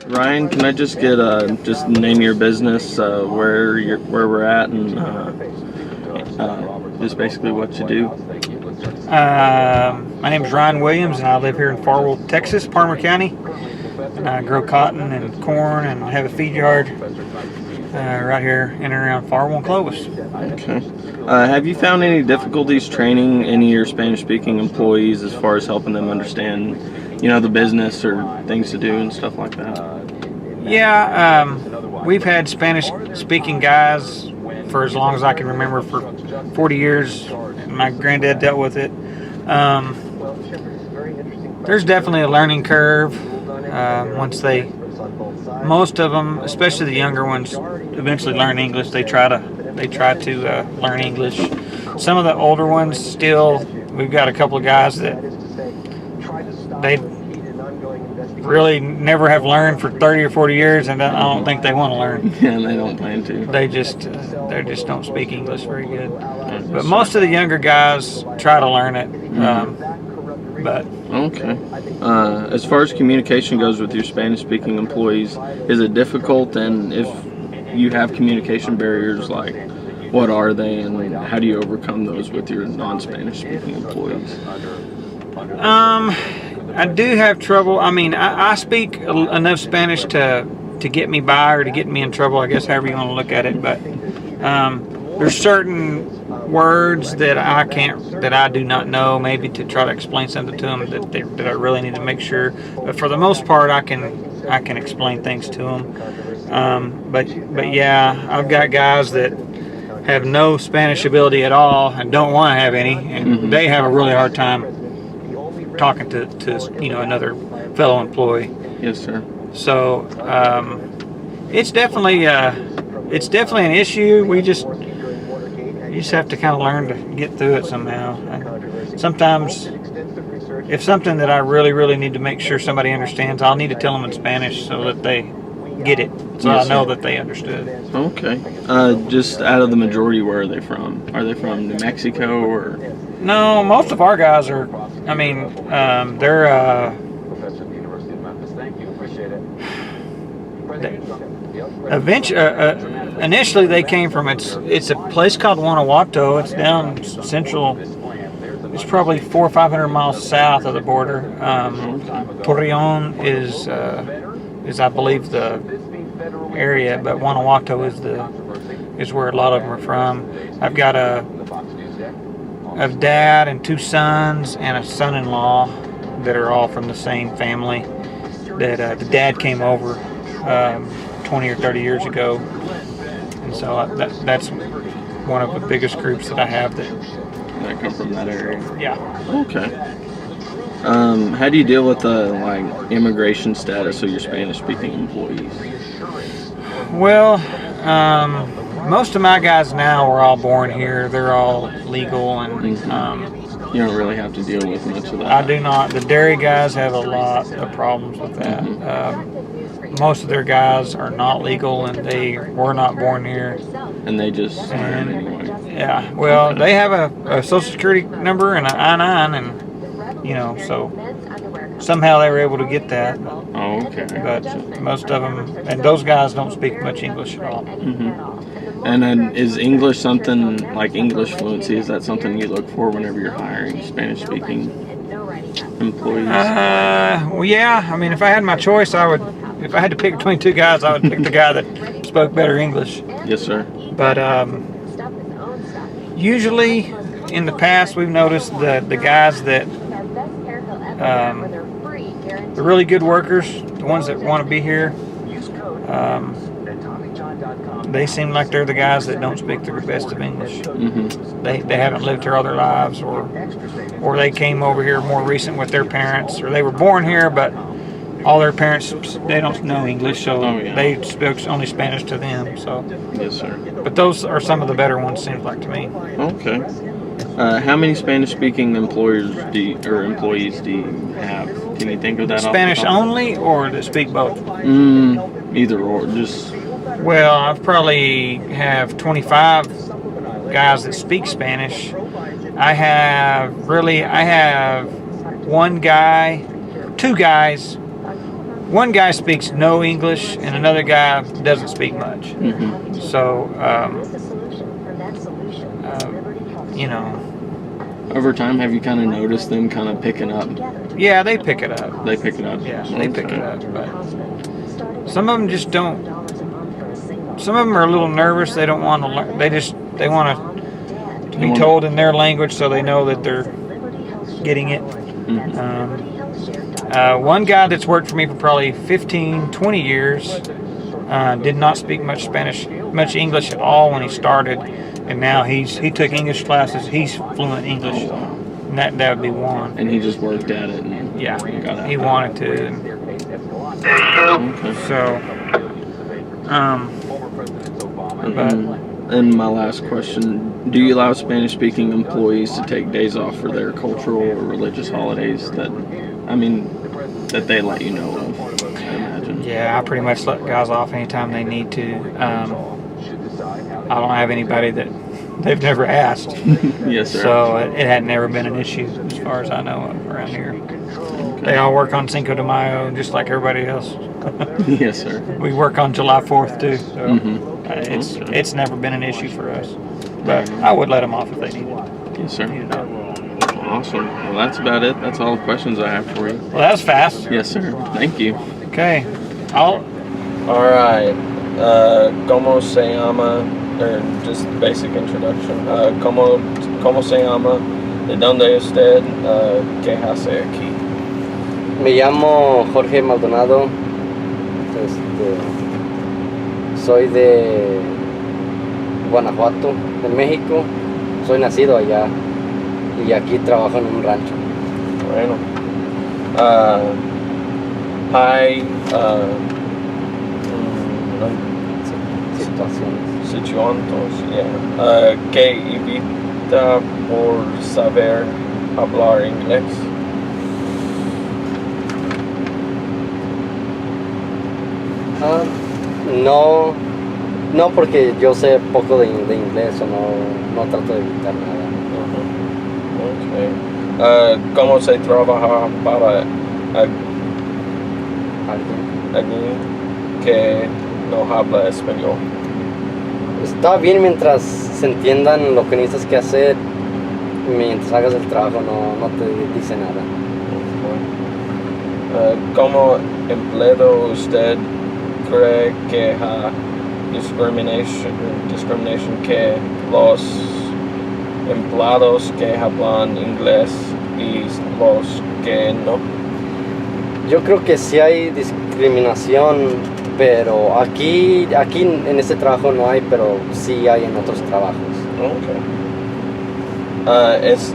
Ryan, can I just get just name your business, where we're at, and just basically what you do? My name is Ryan Williams, and I live here in Farwell, Texas, Palmer County. And I grow cotton and corn and have a feed yard right here in and around Farwell and Clovis. Okay. Have you found any difficulties training any of your Spanish-speaking employees as far as helping them understand, the business or things to do and stuff like that? Yeah, we've had Spanish-speaking guys for as long as I can remember, for 40 years. My granddad dealt with it. There's definitely a learning curve. Most of them, especially the younger ones, eventually learn English. They try to learn English. Some of the older ones still. We've got a couple of guys that they really never have learned for 30 or 40 years, and I don't think they want to learn. Yeah, they don't plan to. They just don't speak English very good. But most of the younger guys try to learn it. Okay. As far as communication goes with your Spanish-speaking employees, is it difficult? And if you have communication barriers, like what are they, and how do you overcome those with your non-Spanish-speaking employees? I do have trouble. I mean, I speak enough Spanish to get me by or to get me in trouble, I guess, however you want to look at it. But there's certain words that I do not know, maybe to try to explain something to them that I really need to make sure. But for the most part, I can explain things to them. But yeah, I've got guys that have no Spanish ability at all and don't want to have any, and they have a really hard time talking to another fellow employee. Yes, sir. So it's definitely an issue. You just have to kind of learn to get through it somehow. Sometimes, if something that I really, really need to make sure somebody understands, I'll need to tell them in Spanish so that they get it, so yes, I know sir. that they understood. Okay. Just out of the majority, where are they from? Are they from New Mexico or? No, most of our guys are. I mean, they're. Initially, they came from it's a place called Guanajuato. It's down central. It's probably 400 or 500 miles south of the border. Torreon is I believe the area, but Guanajuato is where a lot of them are from. I've got a dad and two sons and a son-in-law that are all from the same family. That the dad came over 20 or 30 years ago, and so that's one of the biggest groups that I have that come from that area. Yeah. Okay. How do you deal with the immigration status of your Spanish-speaking employees? Well, most of my guys now are all born here. They're all legal, and you don't really have to deal with much of that. I do not. The dairy guys have a lot of problems with that. Most of their guys are not legal, and they were not born here. And they just learn anyway. Yeah. Well, they have a Social Security number and an I-9, and so somehow they were able to get that. Oh, okay. But most of them, and those guys don't speak much English at all. And then is English something, like English fluency, is that something you look for whenever you're hiring Spanish-speaking employees? Well, yeah. I mean, if I had my choice, if I had to pick between two guys, I would pick the guy that spoke better English. Yes, sir. But usually, in the past, we've noticed that the guys that the really good workers, the ones that want to be here, they seem like they're the guys that don't speak the best of English. They haven't lived here all their lives, or they came over here more recent with their parents, or they were born here, but all their parents, they don't know English, so they spoke only Spanish to them. So. Yes, sir. But those are some of the better ones, seems like to me. Okay. How many Spanish-speaking employees do you have? Can you think of that? Spanish only, or that speak both? Either or, just. Well, I probably have 25 guys that speak Spanish. I have two guys one guy speaks no English and another guy doesn't speak much. Mm-hmm. So, you know, Over time, have you kind of noticed them kind of picking up? yeah, they pick it up. They pick it up. Yeah, they pick it up. But some of them just don't. Some of them are a little nervous. They don't want to learn. They want to be told in their language so they know that they're getting it. Mm-hmm. One guy that's worked for me for probably 15, 20 years did not speak much English at all when he started, and now he took English classes. He's fluent English. Oh, wow. And that would be one. And he just worked at it. And Yeah, got out he there. wanted to. Okay. So, but And my last question: do you allow Spanish-speaking employees to take days off for their cultural or religious holidays? That they let you know of. I imagine. yeah, I pretty much let guys off anytime they need to. I don't have anybody that they've never asked. Yes, sir. So it had never been an issue as far as I know of around here. They all work on Cinco de Mayo just like everybody else. Yes, sir. We work on July 4th too, so Mhm. it's never been an issue for us. But I would let them off if they needed. Yes, sir. needed it. Awesome. Well, that's about it. That's all the questions I have for you. Well, that was fast. Yes, sir. Thank you. Okay. All right. ¿Cómo se llama? Or just basic introduction. ¿Cómo se llama? ¿De dónde usted? ¿Qué hace aquí? Me llamo Jorge Maldonado. Soy de Guanajuato, en México. Soy nacido allá y aquí trabajo en un rancho. Bueno. Hay situaciones, que evita por saber hablar inglés. No porque yo sé poco de inglés o no trato de evitar nada. Okay. ¿Cómo se trabaja para alguien que no habla español? Está bien mientras se entiendan lo que necesitas que hacer. Mientras hagas el trabajo no te dice nada. ¿Cómo empleado usted cree que hay discriminación que los empleados que hablan inglés y los que no? Yo creo que sí hay discriminación, pero aquí en este trabajo no hay, pero sí hay en otros trabajos. Okay. Es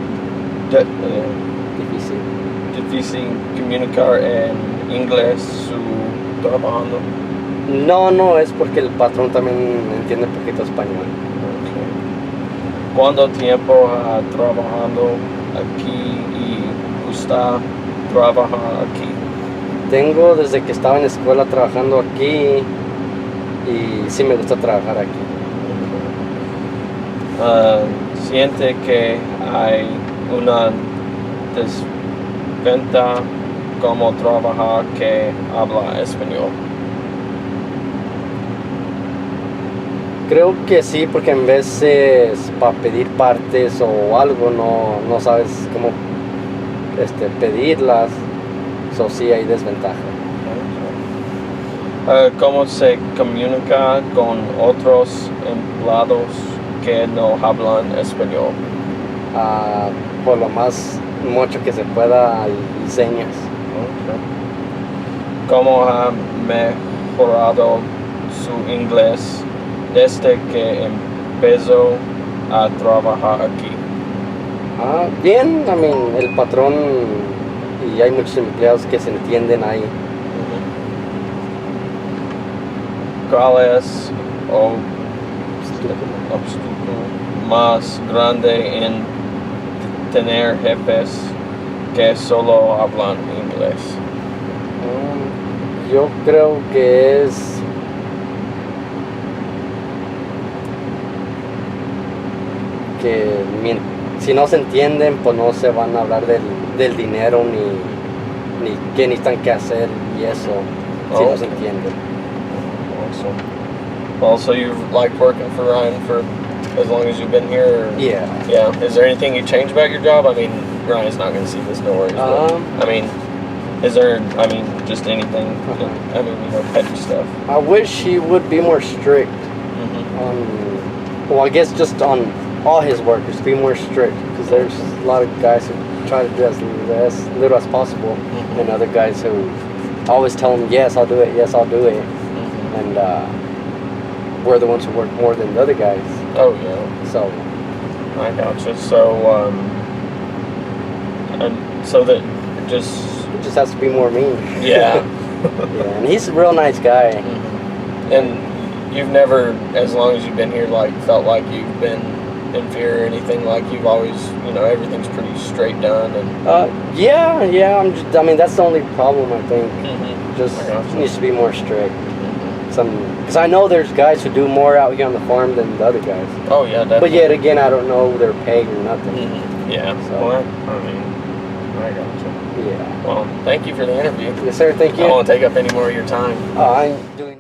difícil comunicar en inglés su trabajando. No, es porque el patrón también entiende un poquito español. Okay. ¿Cuánto tiempo trabajando aquí y usted trabaja aquí? Tengo desde que estaba en escuela trabajando aquí y sí me gusta trabajar aquí. ¿Siente que hay una desventaja como trabajar que habla español? Creo que sí, porque en veces para pedir partes o algo no sabes cómo pedirlas, so sí hay desventaja. ¿Cómo se comunica con otros empleados que no hablan español? Por lo más mucho que se pueda y señas. Okay. ¿Cómo ha mejorado su inglés desde que empezó a trabajar aquí? Bien, el patrón y hay muchos empleados que se entienden ahí. ¿Cuál es el obstáculo más grande en tener jefes que solo hablan inglés? Yo creo que es que si no se entienden, pues no se van a hablar del dinero ni qué necesitan que hacer y eso. si nos entiende. Awesome. Well, so you've liked working for Ryan for as long as you've been here? Or? Yeah. Yeah. Is there anything you change about your job? I mean, Ryan's not going to see this, no worries. But, I mean, is there, just anything, petty stuff? I wish he would be more strict. Well, I guess just on all his workers, be more strict, because there's a lot of guys who try to do as little as possible, and other guys who always tell them, yes, I'll do it, yes, I'll do it, and we're the ones who work more than the other guys. Oh, yeah. So. I gotcha. So, so that just... It just has to be more mean. Yeah. Yeah, and he's a real nice guy. And you've never, as long as you've been here, like, felt like you've been in fear or anything? Like, you've always, everything's pretty straight done? And yeah, that's the only problem, I think. Just needs to be more strict. Because I know there's guys who do more out here on the farm than the other guys. Oh, yeah, definitely. But yet again, I don't know their pay or nothing. Yeah. So. Well, I gotcha. Yeah. Well, thank you for the interview. Yes, sir. Thank you. I don't want to take up any more of your time. I'm doing